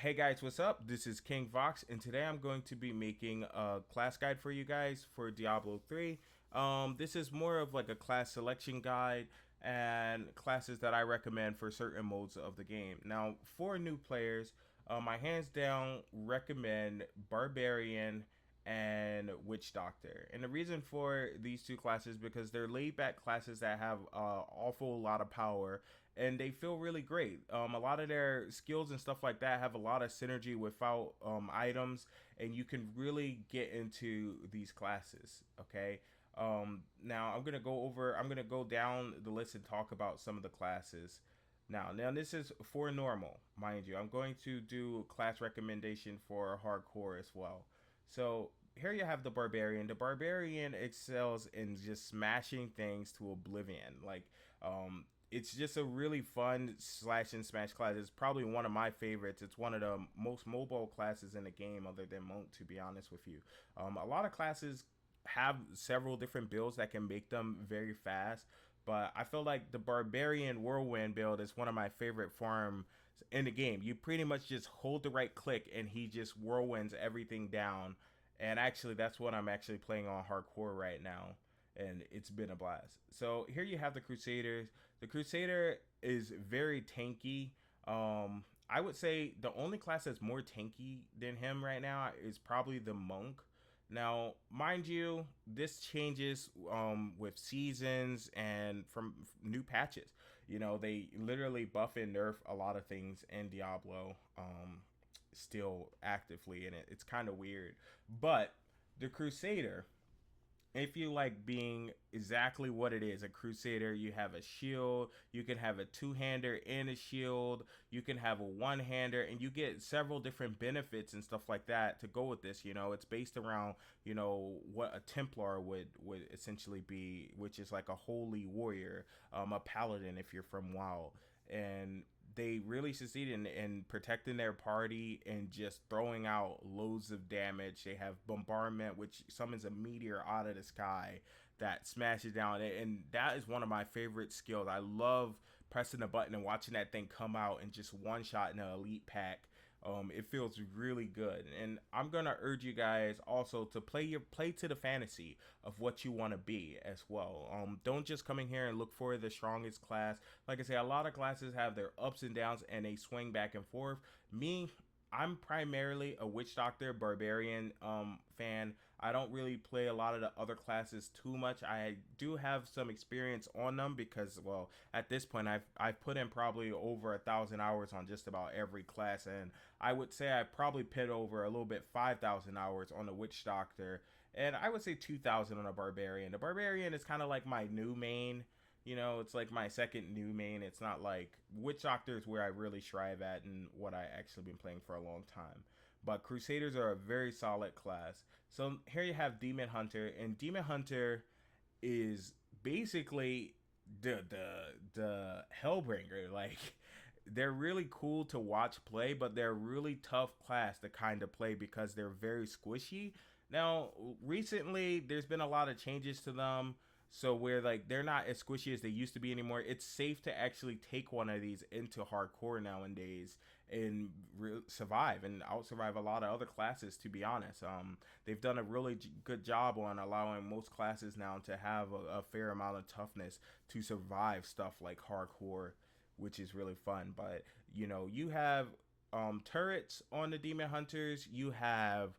Hey guys, what's up? This is King Vox, and today I'm going to be making a class guide for you guys for Diablo 3. This is more of like a class selection guide and classes that I recommend for certain modes of the game. Now, for new players, I hands down recommend Barbarian and Witch Doctor. And the reason for these two classes because they're laid back classes that have awful lot of power and they feel really great. A lot of their skills and stuff like that have a lot of synergy without items, and you can really get into these classes. Okay. Now I'm gonna go down the list and talk about some of the classes. Now this is for normal, mind you. I'm going to do class recommendation for hardcore as well. So here you have the barbarian. The barbarian excels in just smashing things to oblivion. It's just a really fun slash and smash class. It's probably one of my favorites. It's one of the most mobile classes in the game, other than Monk, to be honest with you. A lot of classes have several different builds that can make them very fast, but I feel like the Barbarian Whirlwind build is one of my favorite farms in the game. You pretty much just hold the right click and he just whirlwinds everything down. And actually, that's what I'm actually playing on hardcore right now. And it's been a blast. So here you have the Crusaders. The Crusader is very tanky. I would say the only class that's more tanky than him right now is probably the Monk. Now, mind you, this changes with seasons and from new patches. You know, they literally buff and nerf a lot of things in Diablo still actively in it. It's kind of weird. But the Crusader, if you like being exactly what it is, a crusader, you have a shield, you can have a two-hander and a shield, you can have a one-hander, and you get several different benefits and stuff like that to go with this. You know, it's based around, you know, what a Templar would essentially be, which is like a holy warrior, a paladin if you're from WoW. And they really succeed in protecting their party and just throwing out loads of damage. They have bombardment, which summons a meteor out of the sky that smashes down. And that is one of my favorite skills. I love pressing a button and watching that thing come out and just one shot in an elite pack. It feels really good, and I'm gonna urge you guys also to play to the fantasy of what you want to be as well. Don't just come in here and look for the strongest class. Like I say, a lot of classes have their ups and downs, and they swing back and forth. I'm primarily a witch doctor barbarian fan. I don't really play a lot of the other classes too much. I do have some experience on them because, well, at this point I've put in probably over 1,000 hours on just about every class, and I would say I probably put over a little bit 5,000 hours on the witch doctor, and I would say 2,000 on a barbarian. The barbarian is kind of like my new main. You know, it's like my second new main. It's not like Witch Doctor is where I really strive at and what I actually been playing for a long time. But Crusaders are a very solid class. So here you have Demon Hunter, and Demon Hunter is basically the Hellbringer. Like, they're really cool to watch play, but they're really tough class to kind of play because they're very squishy. Now, recently there's been a lot of changes to them, so where like they're not as squishy as they used to be anymore. It's safe to actually take one of these into hardcore nowadays and survive and out survive a lot of other classes. To be honest, they've done a really good job on allowing most classes now to have a fair amount of toughness to survive stuff like hardcore, which is really fun. But you know, you have turrets on the demon hunters, you have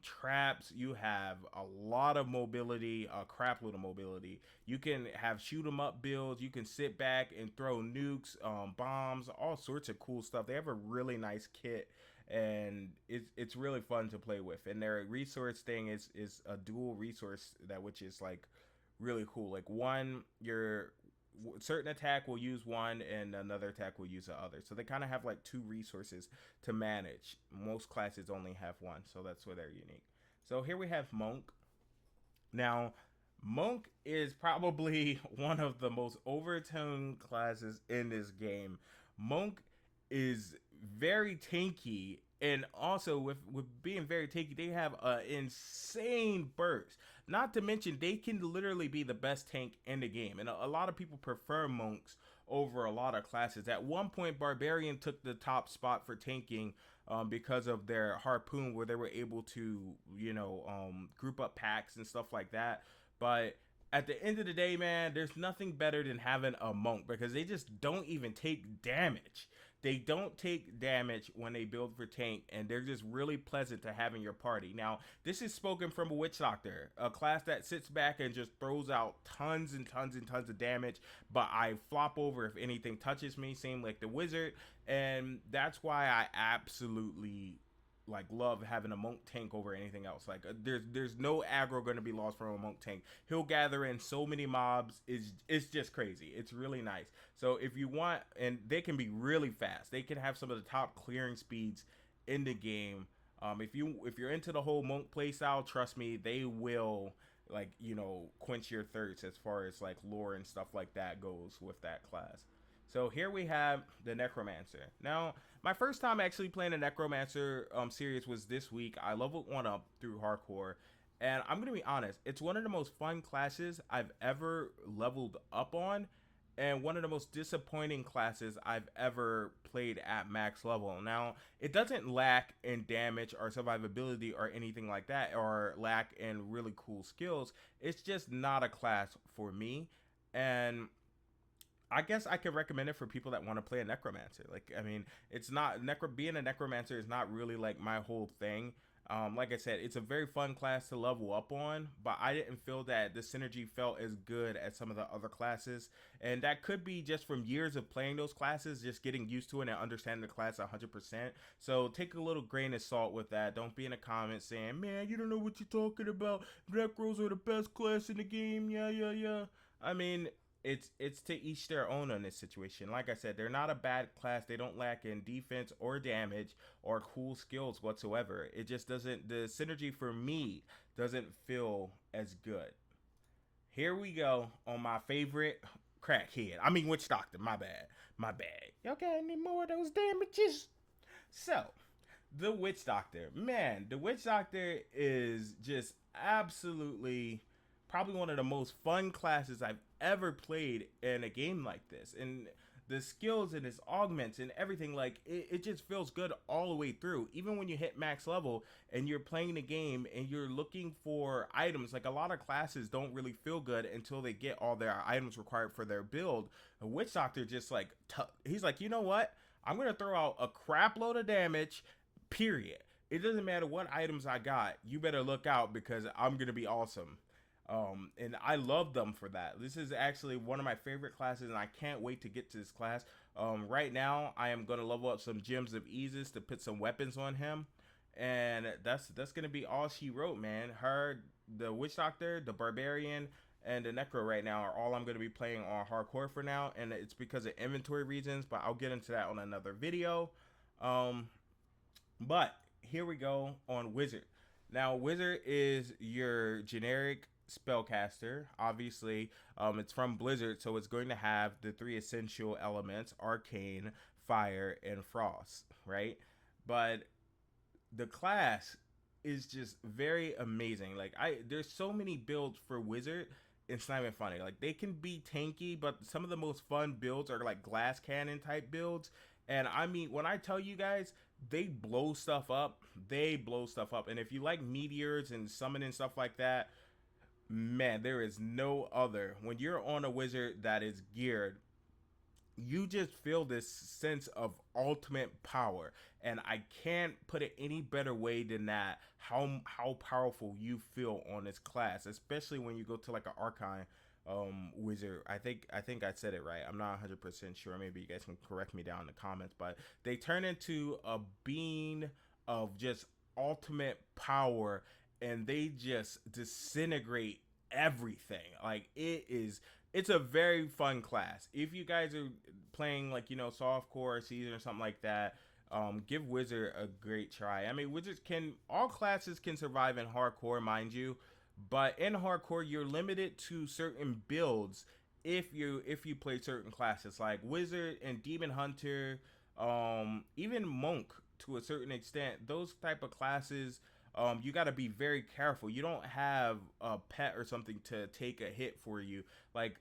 traps, you have a lot of mobility, a crap load of mobility. You can have shoot 'em up builds, you can sit back and throw nukes, bombs, all sorts of cool stuff. They have a really nice kit, and it's really fun to play with. And their resource thing is a dual resource, that which is like really cool. Like one, your certain attack will use one and another attack will use the other, so they kind of have like two resources to manage. Most classes only have one, so that's where they're unique. So here we have Monk. Now, Monk is probably one of the most overtoned classes in this game. Monk is very tanky, and also with being very tanky, they have an insane burst. Not to mention, they can literally be the best tank in the game, and a lot of people prefer monks over a lot of classes. At one point, Barbarian took the top spot for tanking because of their harpoon, where they were able to, group up packs and stuff like that. But at the end of the day, man, there's nothing better than having a monk because they just don't even take damage. They don't take damage when they build for tank, and they're just really pleasant to have in your party. Now, this is spoken from a Witch Doctor, a class that sits back and just throws out tons and tons and tons of damage, but I flop over if anything touches me, same like the wizard, and that's why I absolutely like love having a monk tank over anything else. Like there's no aggro going to be lost from a monk tank. He'll gather in so many mobs. It's just crazy. It's really nice. So if you want, and they can be really fast. They can have some of the top clearing speeds in the game. If you're into the whole monk playstyle, trust me, they will like quench your thirst as far as like lore and stuff like that goes with that class. So here we have the Necromancer. Now, my first time actually playing a Necromancer series was this week. I leveled one up through hardcore, and I'm gonna be honest, it's one of the most fun classes I've ever leveled up on, and one of the most disappointing classes I've ever played at max level. Now, it doesn't lack in damage or survivability or anything like that, or lack in really cool skills. It's just not a class for me, and I guess I could recommend it for people that want to play a necromancer. Like, I mean, it's not being a necromancer is not really like my whole thing. Like I said, it's a very fun class to level up on, but I didn't feel that the synergy felt as good as some of the other classes, and that could be just from years of playing those classes, just getting used to it and understanding the class 100%. So take a little grain of salt with that. Don't be in the comments saying, "Man, you don't know what you're talking about. Necros are the best class in the game." Yeah, yeah, yeah. I mean, it's to each their own on this situation. Like I said, they're not a bad class. They don't lack in defense or damage or cool skills whatsoever. It just doesn't, the synergy for me doesn't feel as good. Here we go on my favorite crackhead. I mean Witch Doctor, my bad. My bad. Y'all got any more of those damages? So, the Witch Doctor. Man, the Witch Doctor is just absolutely probably one of the most fun classes I've ever played in a game like this. And the skills and its augments and everything, like it just feels good all the way through. Even when you hit max level and you're playing the game and you're looking for items, like a lot of classes don't really feel good until they get all their items required for their build. A Witch Doctor just like, he's like, you know what? I'm going to throw out a crap load of damage, period. It doesn't matter what items I got. You better look out because I'm going to be awesome. And I love them for that. This is actually one of my favorite classes, and I can't wait to get to this class. Right now, I am going to level up some Gems of Eases to put some weapons on him, and that's going to be all she wrote, man. Her, the Witch Doctor, the Barbarian, and the Necro right now are all I'm going to be playing on hardcore for now, and it's because of inventory reasons, but I'll get into that on another video. But here we go on Wizard. Now, Wizard is your generic spellcaster. Obviously, it's from Blizzard, so it's going to have the three essential elements: arcane, fire, and frost, right? But the class is just very amazing. Like, there's so many builds for Wizard, it's not even funny. Like, they can be tanky, but some of the most fun builds are like glass cannon type builds. And I mean, when I tell you guys, they blow stuff up. They blow stuff up. And if you like meteors and summoning stuff like that, man, there is no other. When you're on a wizard that is geared, you just feel this sense of ultimate power, and I can't put it any better way than that. How powerful you feel on this class, especially when you go to like an arcane wizard. I think I said it right. I'm not 100% sure. Maybe you guys can correct me down in the comments, but they turn into a being of just ultimate power, and they just disintegrate everything. Like, it's a very fun class. If you guys are playing like, softcore season or something like that, give Wizard a great try. I mean, all classes can survive in hardcore, mind you, but in hardcore you're limited to certain builds if you play certain classes like Wizard and Demon Hunter, even Monk to a certain extent. Those type of classes, you got to be very careful. You don't have a pet or something to take a hit for you. Like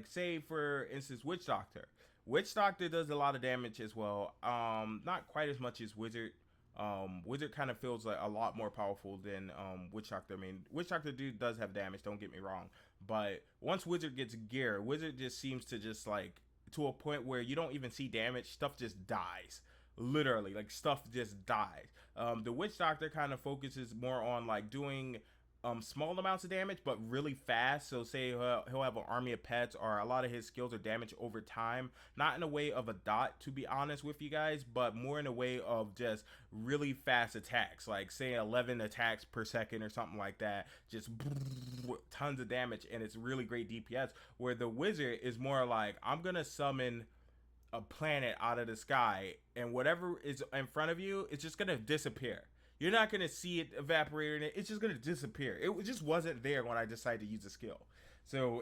say for instance, Witch Doctor. Witch Doctor does a lot of damage as well. Not quite as much as Wizard. Wizard kind of feels like a lot more powerful than Witch Doctor. I mean, Witch Doctor does have damage, don't get me wrong, but once Wizard gets gear, Wizard just seems to just like, to a point where you don't even see damage, stuff just dies. Literally, like stuff just dies. The Witch Doctor kind of focuses more on like doing small amounts of damage but really fast. So say he'll have an army of pets, or a lot of his skills are damage over time, not in a way of a dot, to be honest with you guys, but more in a way of just really fast attacks, like say 11 attacks per second or something like that, just tons of damage, and it's really great DPS. Where the Wizard is more like, I'm gonna summon a planet out of the sky, and whatever is in front of you, it's just gonna disappear. You're not gonna see it evaporating. It's just gonna disappear. It just wasn't there when I decided to use a skill. So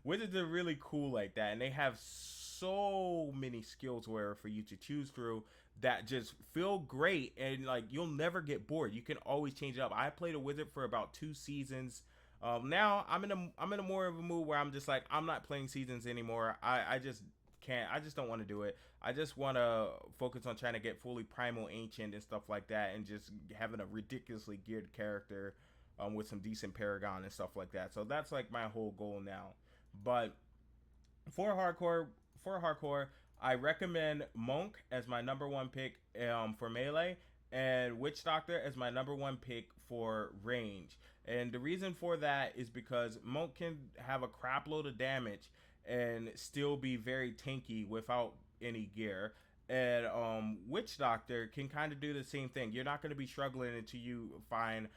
Wizards are really cool like that, and they have so many skills where for you to choose through that just feel great, and like you'll never get bored. You can always change it up. I played a Wizard for about 2 seasons. Now I'm in a more of a mood where I'm just like, I'm not playing seasons anymore. I just can't. I just don't want to do it. I just want to focus on trying to get fully primal ancient and stuff like that, and just having a ridiculously geared character with some decent paragon and stuff like that. So that's like my whole goal now. But for hardcore, I recommend Monk as my number one pick for melee, and Witch Doctor as my number one pick for range. And the reason for that is because Monk can have a crap load of damage and still be very tanky without any gear. And Witch Doctor can kind of do the same thing. You're not going to be struggling until you find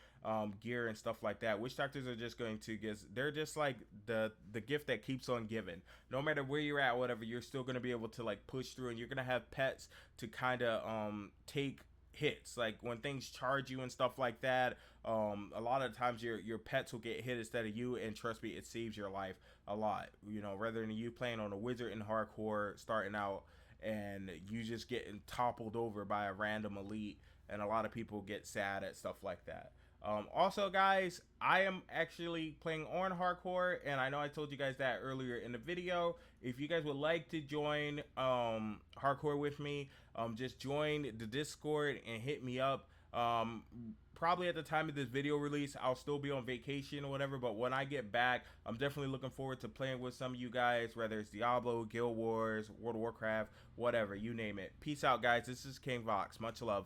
gear and stuff like that. Witch Doctors are just going to they're just like the gift that keeps on giving. No matter where you're at, whatever, you're still going to be able to like push through, and you're going to have pets to kind of take hits, like when things charge you and stuff like that. A lot of times your pets will get hit instead of you, and trust me, it saves your life a lot, you know, rather than you playing on a Wizard in hardcore starting out and you just getting toppled over by a random elite, and a lot of people get sad at stuff like that. Also guys, I am actually playing on hardcore, and I know I told you guys that earlier in the video. If you guys would like to join hardcore with me, just join the Discord and hit me up. Probably at the time of this video release, I'll still be on vacation or whatever, but when I get back, I'm definitely looking forward to playing with some of you guys, whether it's Diablo, Guild Wars, World of Warcraft, whatever, you name it. Peace out guys, this is King Vox, much love.